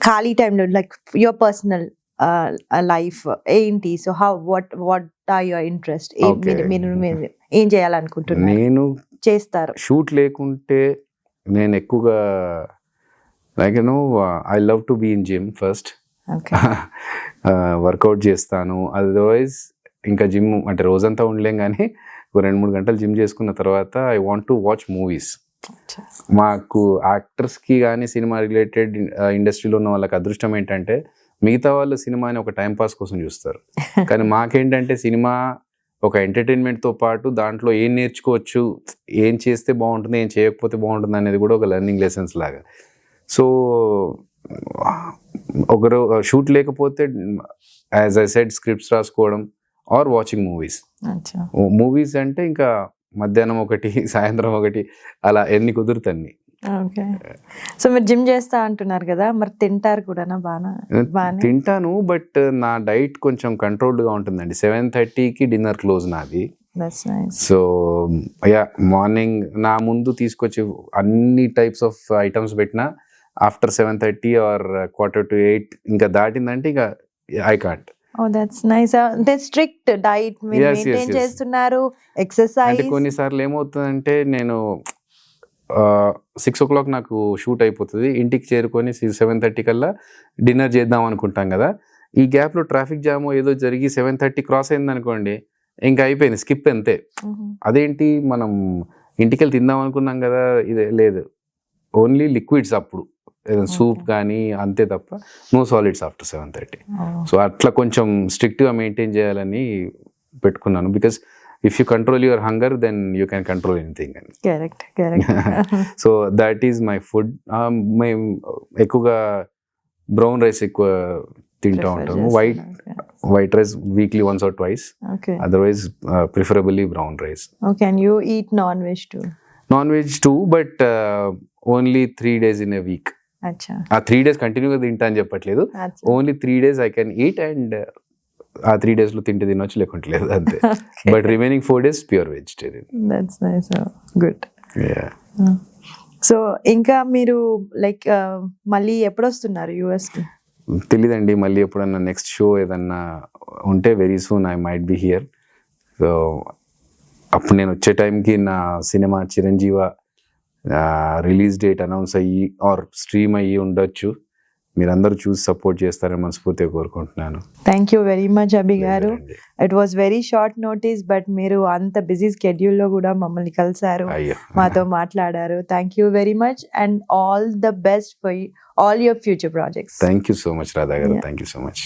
ఖాళీ టైంలో like your personal life ఏంటి? So what are your interest? Okay. మీరు ఏం చేయాలనుకుంటున్నారు, నేను చేస్తారు? షూట్ లేకుంటే నేను ఎక్కువగా like I love to be in gym first. Okay. Workout చేస్తాను. అదర్వైజ్ ఇంకా జిమ్ అంటే రోజంతా ఉండలేం, కానీ ఒక 2-3 గంటలు జిమ్ చేసుకున్న తర్వాత I want to watch movies. మాకు యాక్టర్స్కి కానీ సినిమా రిలేటెడ్ ఇండస్ట్రీలో ఉన్న వాళ్ళకి అదృష్టం ఏంటంటే మిగతా వాళ్ళు సినిమాని ఒక టైంపాస్ కోసం చూస్తారు, కానీ మాకేంటంటే సినిమా ఒక ఎంటర్టైన్మెంట్తో పాటు దాంట్లో ఏం నేర్చుకోవచ్చు, ఏం చేస్తే బాగుంటుంది, ఏం చేయకపోతే బాగుంటుంది అనేది కూడా ఒక లెర్నింగ్ లెసన్స్ లాగా. సో ఒకరు షూట్ లేకపోతే యాజ్ ఐ సెడ్ స్క్రిప్ట్స్ రాసుకోవడం ఆర్ వాచింగ్ మూవీస్. మూవీస్ అంటే ఇంకా మధ్యాహ్నం ఒకటి, సాయంత్రం ఒకటి, అలా ఎన్ని కుదురుతాన్ని. ఓకే. సో మీరు జిమ్ చేస్తా అంటున్నారు కదా, మరి తింటారు కూడా? తింటాను, బట్ నా డైట్ కొంచెం కంట్రోల్డ్గా ఉంటుందండి. 7:30కి డిన్నర్ క్లోజ్ నాది. సో యా, మార్నింగ్ నా ముందు తీసుకొచ్చి అన్ని టైప్స్ ఆఫ్ ఐటమ్స్ పెట్టినా ఆఫ్టర్ 7:30 ఆర్ 7:45 ఇంకా దాటిందంటే ఇంకా ఐ కాంట్. That's nice. అంటే స్ట్రిక్ట్ డైట్ మెయింటైన్ చేస్తున్నారు, ఎక్సర్సైజ్. అంటే కొన్నిసార్లు ఏమవుతుందంటే నేను 6 o'clock నాకు షూట్ అయిపోతుంది, ఇంటికి చేరుకొని 7:30 కల్లా డిన్నర్ చేద్దాం అనుకుంటాం కదా. ఈ గ్యాప్లో ట్రాఫిక్ జామ్ ఏదో జరిగి 7:30 క్రాస్ అయింది అనుకోండి, ఇంకా అయిపోయింది, స్కిప్ అంతే. అదేంటి మనం ఇంటికి వెళ్ళి తిందాం అనుకున్నాం కదా, ఇది లేదు, ఓన్లీ లిక్విడ్స్ అప్పుడు, ఏదైనా సూప్ కానీ అంతే తప్ప నో సాలిడ్స్ ఆఫ్టర్ 7:30. సో అట్లా కొంచెం స్ట్రిక్ట్గా మెయింటైన్ చేయాలని పెట్టుకున్నాను. Because if you control your hunger, then you can control anything. Correct. So that is my food. ఎక్కువగా బ్రౌన్ రైస్ ఎక్కువ తింటా ఉంటాను. White rice weekly once or twice. Otherwise preferably brown rice. Okay. And you eat non-veg too? Non-veg too, but only 3 days in a week. Acha. 3 days కంటిన్యూగా తింటా అని చెప్పట్లేదు, only 3 days I can eat, and ఆ 3 days లో తింటే తినొచ్చు, లేకుంటే లేదు అంతే. But remaining 4 days pure vegetarian. That's nice. Good. So ఇంకా మీరు లైక్ మళ్ళీ ఎప్పుడు వస్తున్నారు యుఎస్ కి? తెలీదండి, మళ్ళీ ఎప్పుడన్నా నెక్స్ట్ షో ఏదన్నా ఉంటే very soon I might be here. So అప్పుడు నేను వచ్చే టైంకి నా cinema Chiranjeeva release date announce అయ్యి ఆర్ స్ట్రీమ్ అయ్యి ఉండొచ్చు. మీరందరూ చూసి సపోర్ట్ చేస్తారని మనస్ఫూర్తిగా కోరుకుంటున్నాను. థ్యాంక్ యూ వెరీ మచ్ అభి గారు. It was very short notice, but మీరు అంత బిజీ స్కెడ్యూల్లో కూడా మమ్మల్ని కలిసారు, మాతో మాట్లాడారు. Thank you very much, and all the best for all your future projects. Thank you so much Radha గారు. Thank you so much.